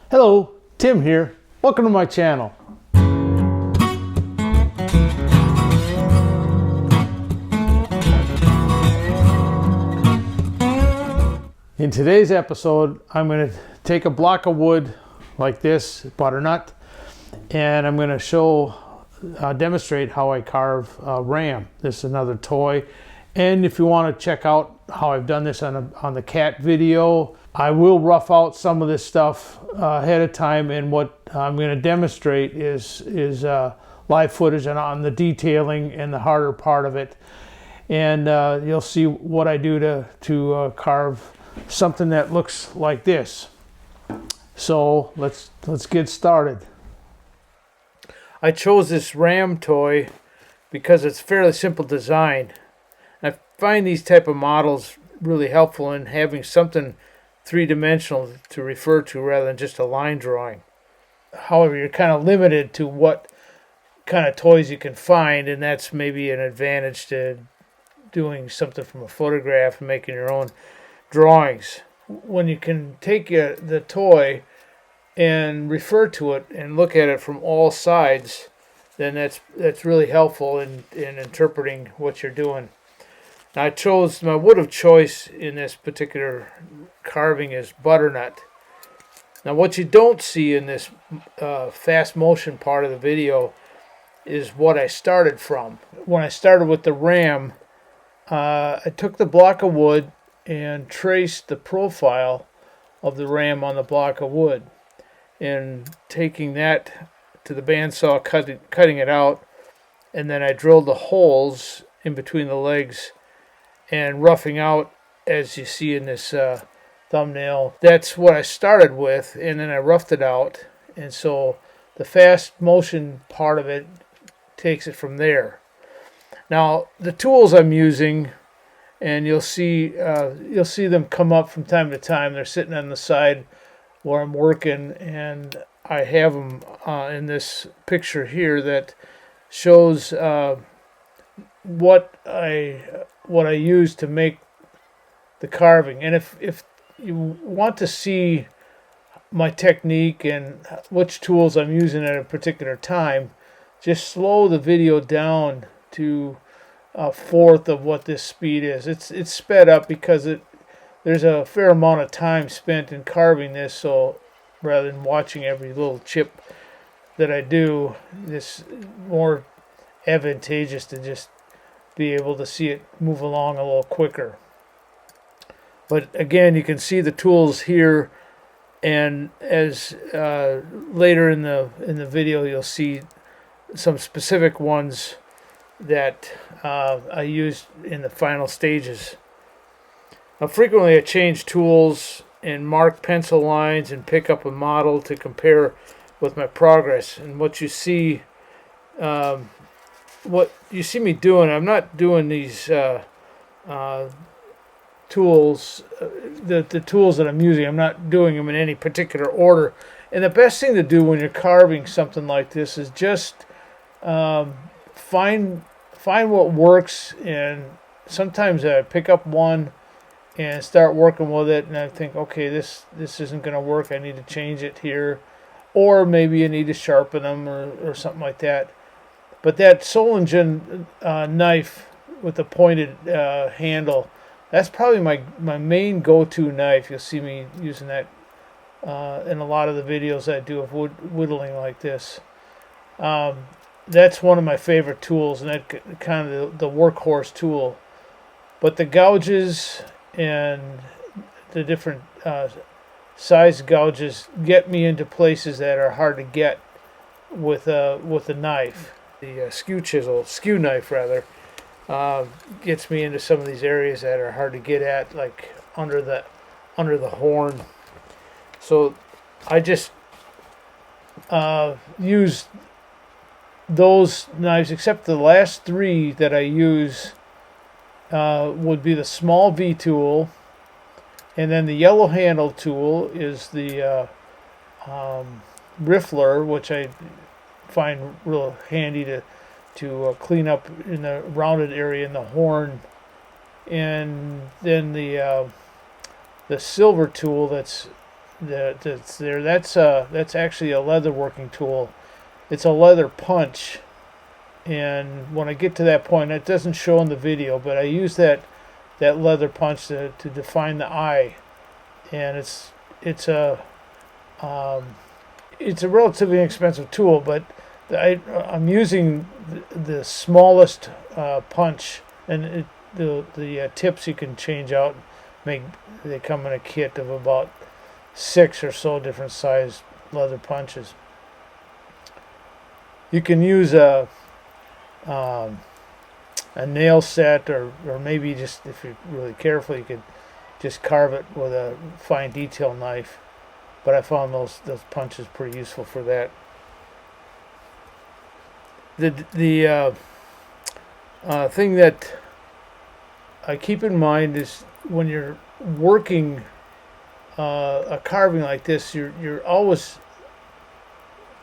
Hello, Tim here. Welcome to my channel. In today's episode, I'm going to take a block of wood like this, butternut, and I'm going to demonstrate how I carve a ram. This is another toy. And if you want to check out how I've done this on the cat video, I will rough out some of this stuff ahead of time, and what I'm going to demonstrate is live footage and on the detailing and the harder part of it. And you'll see what I do to carve something that looks like this. So let's get started. I chose this ram toy because it's fairly simple design. I find these type of models really helpful in having something three-dimensional to refer to rather than just a line drawing. However, you're kind of limited to what kind of toys you can find, and that's maybe an advantage to doing something from a photograph and making your own drawings. When you can take the toy and refer to it and look at it from all sides, then that's really helpful in interpreting what you're doing. Now, I chose my wood of choice in this particular carving is butternut. Now, what you don't see in this fast motion part of the video is what I started from. When I started with the ram, I took the block of wood and traced the profile of the ram on the block of wood, and taking that to the bandsaw, cutting it out, and then I drilled the holes in between the legs and roughing out, as you see in this thumbnail. That's what I started with, and then I roughed it out, and so the fast motion part of it takes it from there. Now, the tools I'm using, and you'll see them come up from time to time. They're sitting on the side where I'm working, and I have them in this picture here that shows what I use to make the carving. And if you want to see my technique and which tools I'm using at a particular time, just slow the video down to a fourth of what this speed is. It's sped up because there's a fair amount of time spent in carving this, so rather than watching every little chip that I do, it's more advantageous to just be able to see it move along a little quicker. But again, you can see the tools here, and as later in the video you'll see some specific ones that I used in the final stages. Now, frequently I change tools and mark pencil lines and pick up a model to compare with my progress. And what you see me doing, I'm not doing these tools, the tools that I'm using, I'm not doing them in any particular order. And the best thing to do when you're carving something like this is just find what works. And sometimes I pick up one and start working with it, and I think, okay, this isn't going to work, I need to change it here, or maybe you need to sharpen them or something like that. But that Solingen knife with the pointed handle, that's probably my main go-to knife. You'll see me using that in a lot of the videos I do of whittling like this. That's one of my favorite tools, and that kind of the workhorse tool. But the gouges and the different size gouges get me into places that are hard to get with a knife. The skew knife rather, gets me into some of these areas that are hard to get at, like under the horn. So I just use those knives, except the last three that I use would be the small V tool, and then the yellow handle tool is the riffler, which I find real handy to clean up in the rounded area in the horn, and then the silver tool that's that's there. That's actually a leather working tool. It's a leather punch, and when I get to that point, it doesn't show in the video, but I use that leather punch to define the eye, and it's a it's a relatively inexpensive tool, but I'm using the smallest punch, and the tips you can change out. They come in a kit of about 6 or so different size leather punches. You can use a nail set, or maybe just, if you're really careful, you could just carve it with a fine detail knife. But I found those punches pretty useful for that. The thing that I keep in mind is when you're working a carving like this, you're always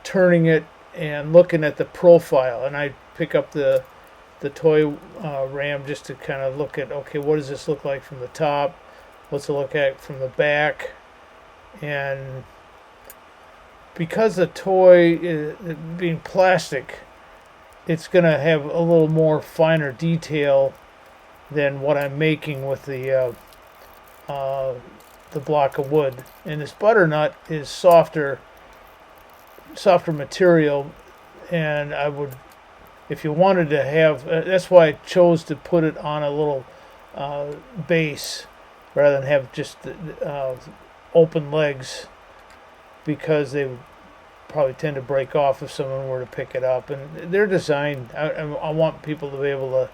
turning it and looking at the profile. And I pick up the toy ram just to kind of look at, okay, what does this look like from the top? What's it look at from the back? And because the toy is being plastic, it's going to have a little more finer detail than what I'm making with the block of wood. And this butternut is softer material, and I would, if you wanted to have, that's why I chose to put it on a little base rather than have just open legs, because they would probably tend to break off if someone were to pick it up. And they're designed, I want people to be able to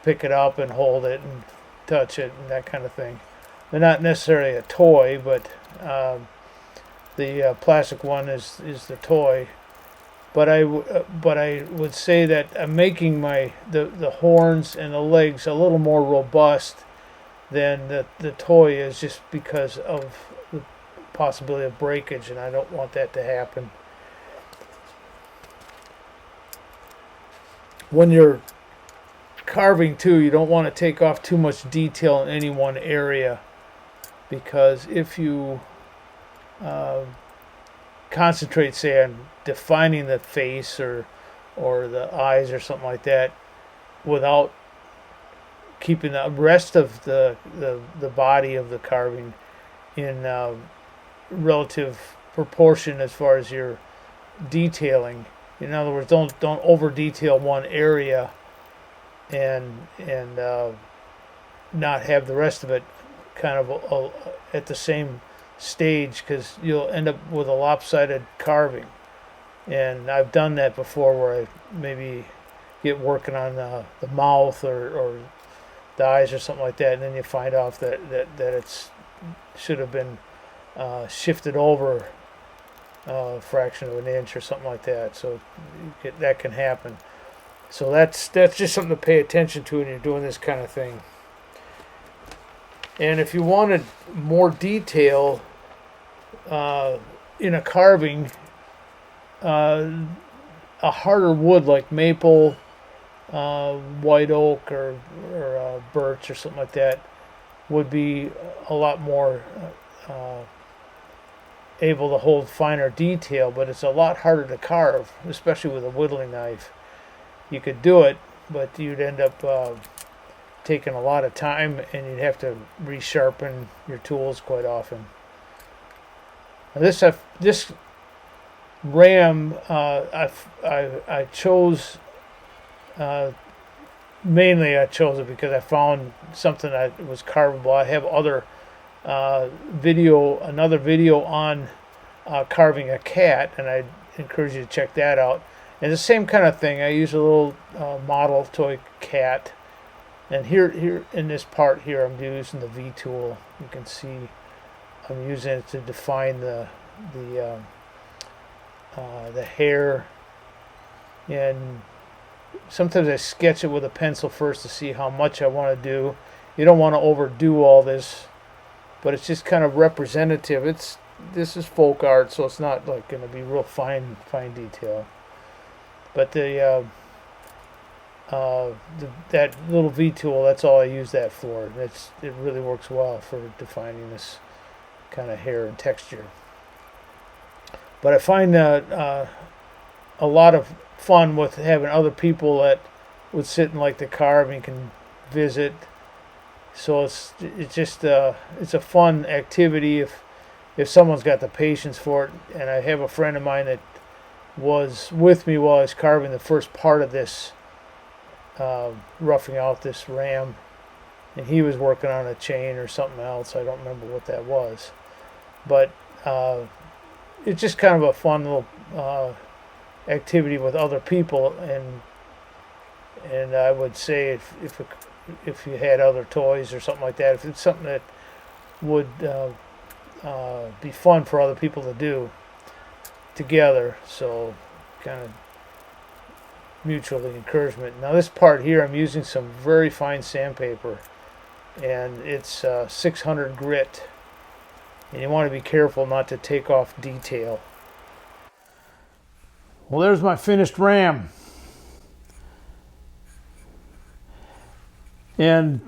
pick it up and hold it and touch it and that kind of thing. They're not necessarily a toy, but the plastic one is the toy. But I would say that I'm making the horns and the legs a little more robust than the toy is, just because of the possibility of breakage, and I don't want that to happen. When you're carving too, you don't want to take off too much detail in any one area, because if you concentrate, say, on defining the face or the eyes or something like that, without keeping the rest of the body of the carving in relative proportion as far as your detailing. In other words, don't over detail one area and not have the rest of it kind of at the same stage, because you'll end up with a lopsided carving. And I've done that before, where I maybe get working on the mouth or the eyes or something like that, and then you find out that it's should have been shifted over a fraction of an inch or something like that. So that can happen. So that's just something to pay attention to when you're doing this kind of thing. And if you wanted more detail in a carving, a harder wood like maple, white oak, or birch or something like that would be a lot more able to hold finer detail, but it's a lot harder to carve, especially with a whittling knife. You could do it, but you'd end up taking a lot of time, and you'd have to resharpen your tools quite often. Now this ram I chose, mainly I chose it because I found something that was carvable. I have another video on carving a cat, and I encourage you to check that out. And the same kind of thing, I use a little model toy cat, and here in this part here, I'm using the V tool. You can see I'm using it to define the hair, and sometimes I sketch it with a pencil first to see how much I want to do. You don't want to overdo all this, but it's just kind of representative. This is folk art, so it's not like going to be real fine detail. But that little V tool, that's all I use that for. It really works well for defining this kind of hair and texture. But I find a lot of fun with having other people that would sit and like to carve and can visit. So it's just it's a fun activity if someone's got the patience for it. And I have a friend of mine that was with me while I was carving the first part of this, roughing out this ram, and he was working on a chain or something else. I don't remember what that was, but it's just kind of a fun little activity with other people. And I would say if you had other toys or something like that, if it's something that would be fun for other people to do together, so kind of mutually encouragement. Now this part here, I'm using some very fine sandpaper, and it's 600 grit, and you want to be careful not to take off detail. Well, there's my finished ram, and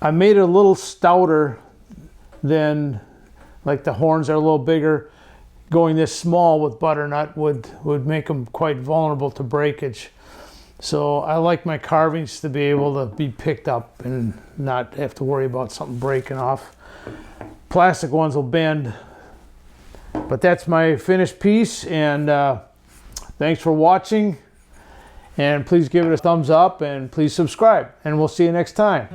I made it a little stouter than, like the horns are a little bigger. Going this small with butternut would make them quite vulnerable to breakage. So I like my carvings to be able to be picked up and not have to worry about something breaking off. Plastic ones will bend. But that's my finished piece, and thanks for watching. And please give it a thumbs up and please subscribe, and we'll see you next time.